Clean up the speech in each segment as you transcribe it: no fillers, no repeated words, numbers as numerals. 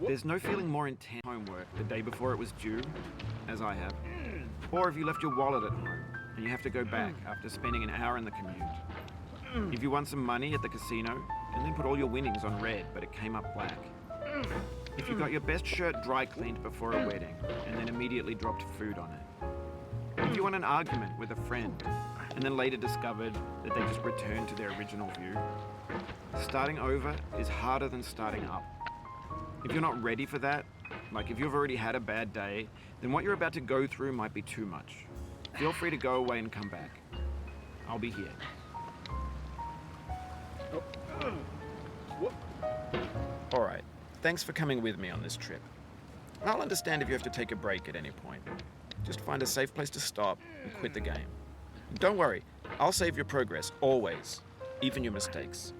There's no feeling more intense homework the day before it was due, as I have, or if you left your wallet at home and you have to go back after spending an hour in the commute. If you won some money at the casino and then put all your winnings on red but it came up black. If you got your best shirt dry cleaned before a wedding and then immediately dropped food on it. If you won an argument with a friend and then later discovered that they just returned to their original view. Starting over is harder than starting up. If you're not ready for that, like if you've already had a bad day, then what you're about to go through might be too much. Feel free to go away and come back. I'll be here. Alright, thanks for coming with me on this trip. I'll understand if you have to take a break at any point. Just find a safe place to stop and quit the game. Don't worry, I'll save your progress, always, even your mistakes.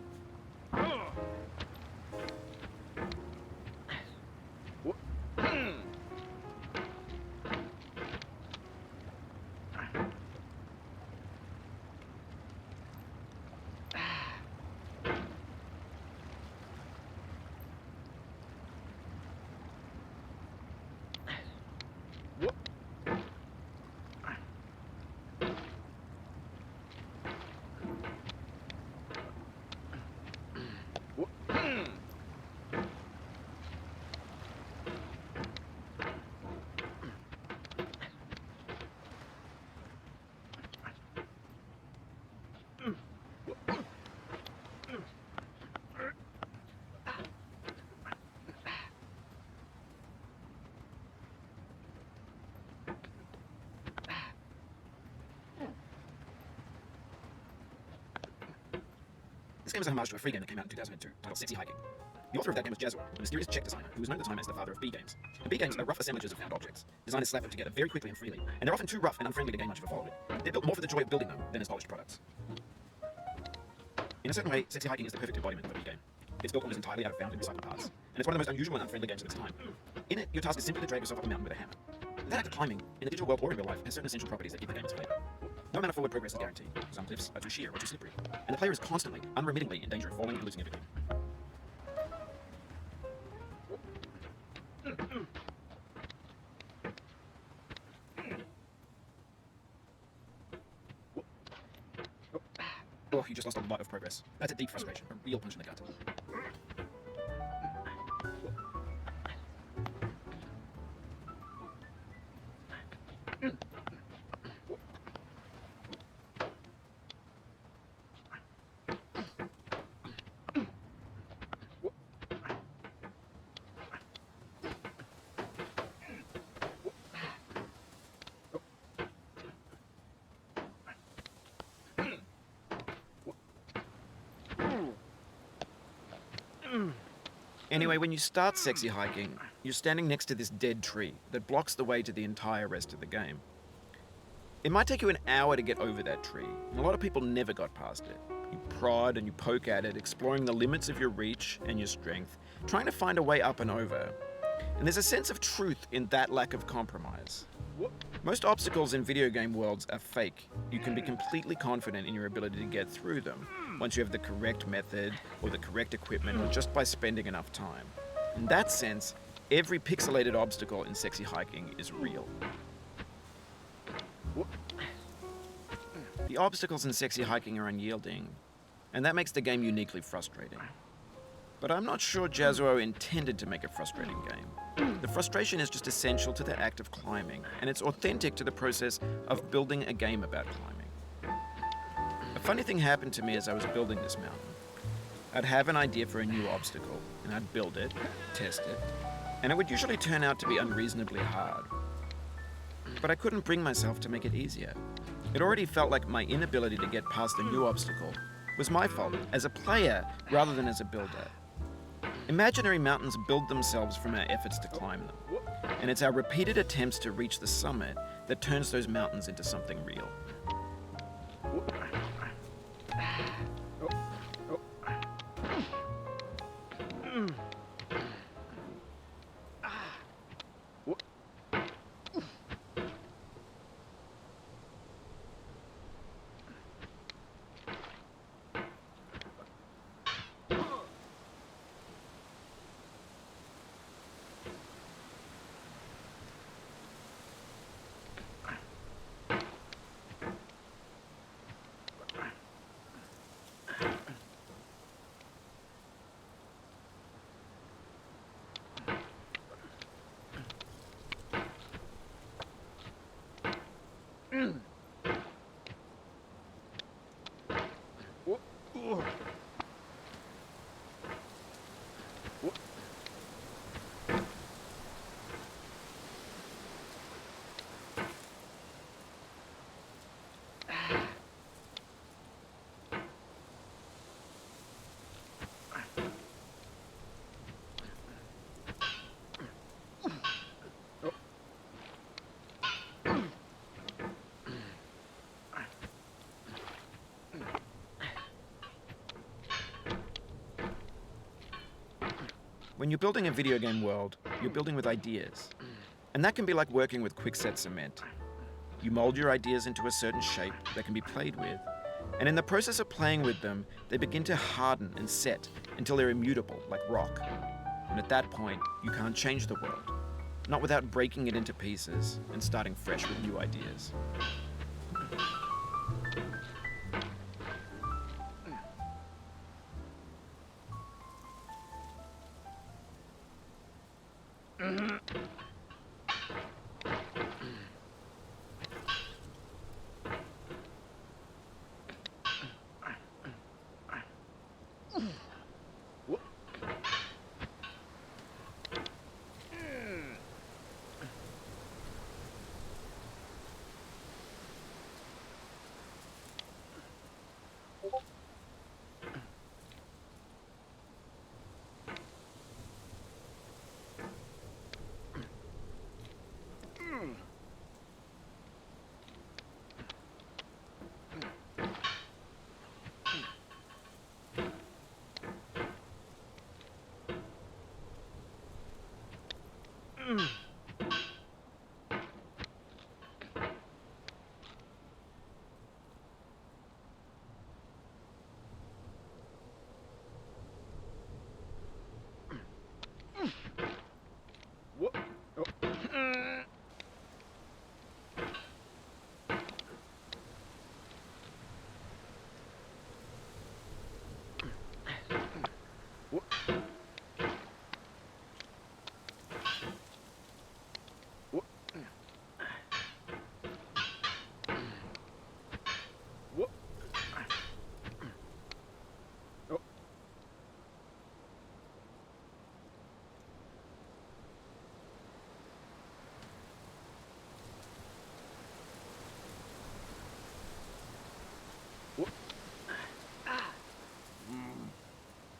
This game is a homage to a free game that came out in 2002 titled Sexy Hiking. The author of that game was Jazzuo, a mysterious Czech designer who was known at the time as the father of B games. And B games are rough assemblages of found objects. Designers slap them together very quickly and freely, and they're often too rough and unfriendly to gain much of a following. They're built more for the joy of building them than as polished products. In a certain way, Sexy Hiking is the perfect embodiment of a B game. It's built almost entirely out of found and recycled parts, and it's one of the most unusual and unfriendly games of its time. In it, your task is simply to drag yourself up a mountain with a hammer. That act of climbing, in the digital world or in real life, has certain essential properties that give the game its flavor. No amount of forward progress is guaranteed. Some cliffs are too sheer or too slippery, and the player is constantly, unremittingly in danger of falling and losing everything. Oh, you just lost a lot of progress. That's a deep frustration, a real punch in the gut. Anyway, when you start Sexy Hiking, you're standing next to this dead tree that blocks the way to the entire rest of the game. It might take you an hour to get over that tree, and a lot of people never got past it. You prod and you poke at it, exploring the limits of your reach and your strength, trying to find a way up and over. And there's a sense of truth in that lack of compromise. Most obstacles in video game worlds are fake. You can be completely confident in your ability to get through them once you have the correct method or the correct equipment or just by spending enough time. In that sense, every pixelated obstacle in Sexy Hiking is real. The obstacles in Sexy Hiking are unyielding, and that makes the game uniquely frustrating. But I'm not sure Jazzuo intended to make a frustrating game. The frustration is just essential to the act of climbing, and it's authentic to the process of building a game about climbing. A funny thing happened to me as I was building this mountain. I'd have an idea for a new obstacle, and I'd build it, test it, and it would usually turn out to be unreasonably hard. but I couldn't bring myself to make it easier. It already felt like my inability to get past a new obstacle was my fault as a player rather than as a builder. Imaginary mountains build themselves from our efforts to climb them, and it's our repeated attempts to reach the summit that turns those mountains into something real. When you're building a video game world, you're building with ideas. And that can be like working with quickset cement. You mold your ideas into a certain shape that can be played with, and in the process of playing with them, they begin to harden and set until they're immutable, like rock. And at that point, you can't change the world, not without breaking it into pieces and starting fresh with new ideas.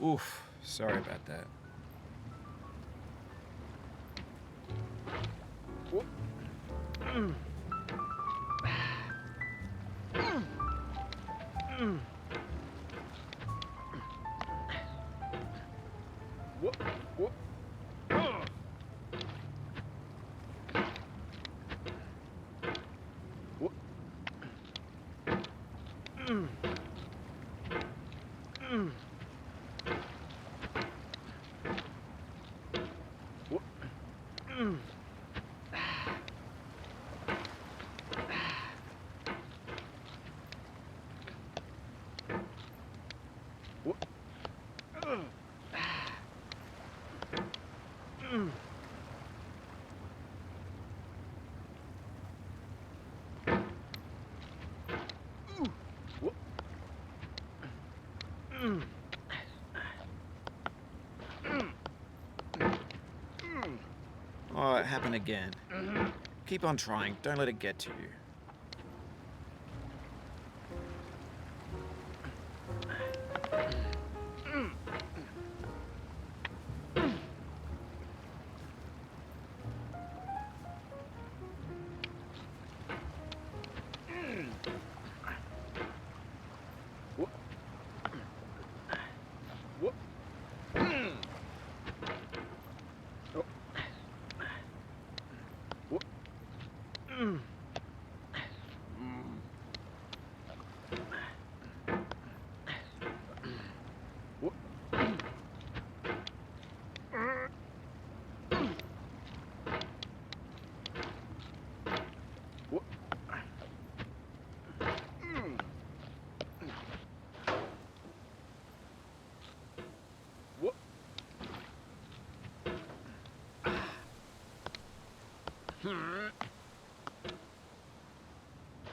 Oof, sorry about that. Oh, it happened again. Keep on trying. Don't let it get to you.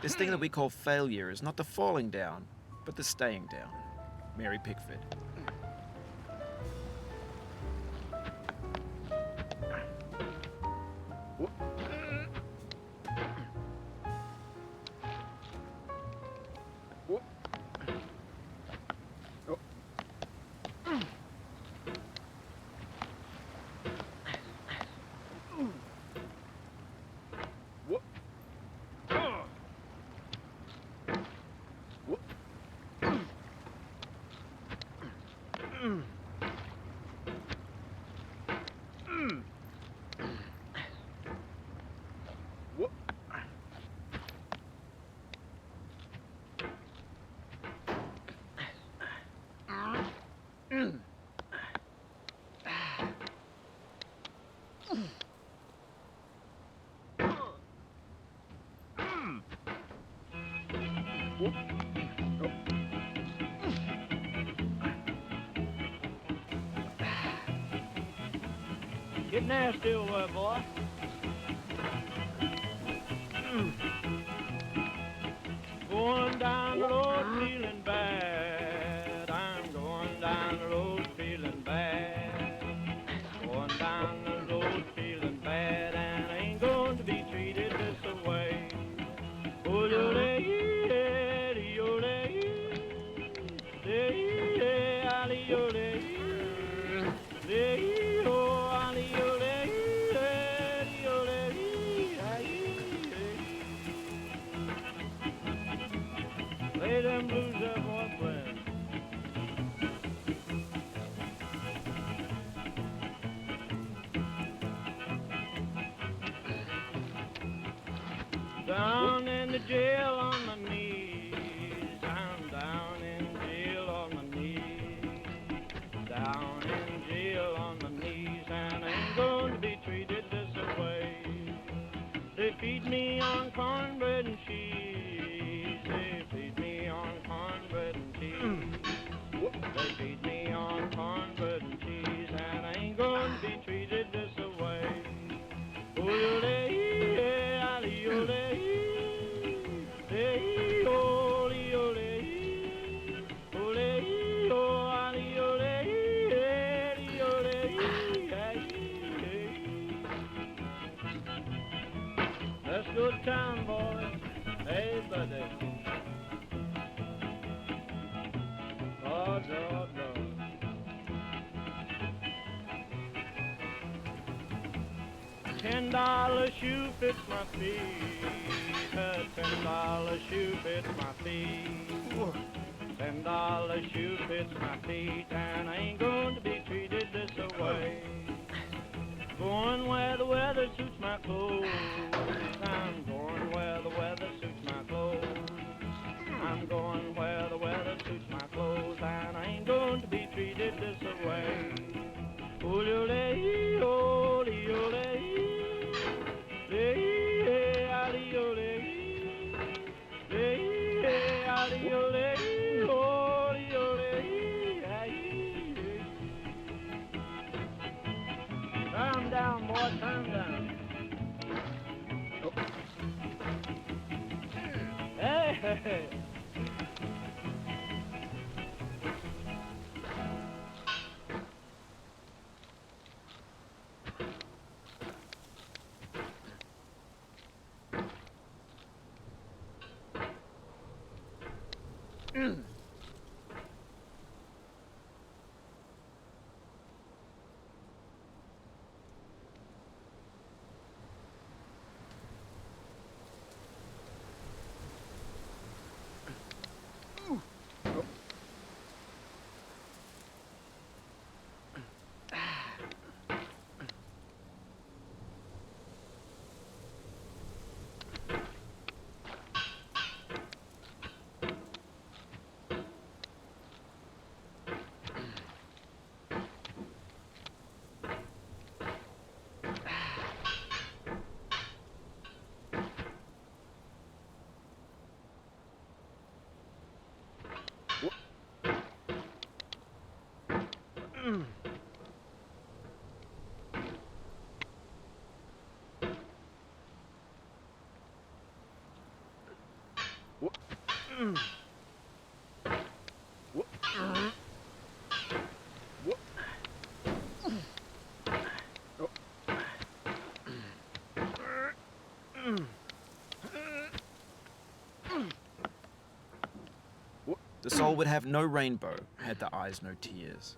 This thing that we call failure is not the falling down, but the staying down. Mary Pickford. Get nasty over there, boy. Going down the road feeling bad. I'm going down the road feeling bad. Going down the road feeling bad, and I ain't going to be treated this way. Oh, lay them blues up, boyfriend. Down in the jail on my knees. I'm down in jail on my knees. Down in jail on my knees, and I ain't going to be treated this way. They feed me on cornbread and cheese. They feed me on cornbread and cheese. They feed me on cornbread and cheese, and I ain't going to be treated this way. Let's go to town, boys. Hey, buddy. Lord, Lord, Lord. $10 shoe fits my feet. A $10 shoe fits my feet. $10 shoe fits my feet, and I ain't going to be treated this way. Going where the weather suits my clothes. I'm going where the weather suits my clothes. I'm going where the weather suits my clothes, and I ain't going to be treated this way. Ole, ole, ole. Calm down, boy, calm down. Hey, hey, hey. The soul would have no rainbow had the eyes no tears.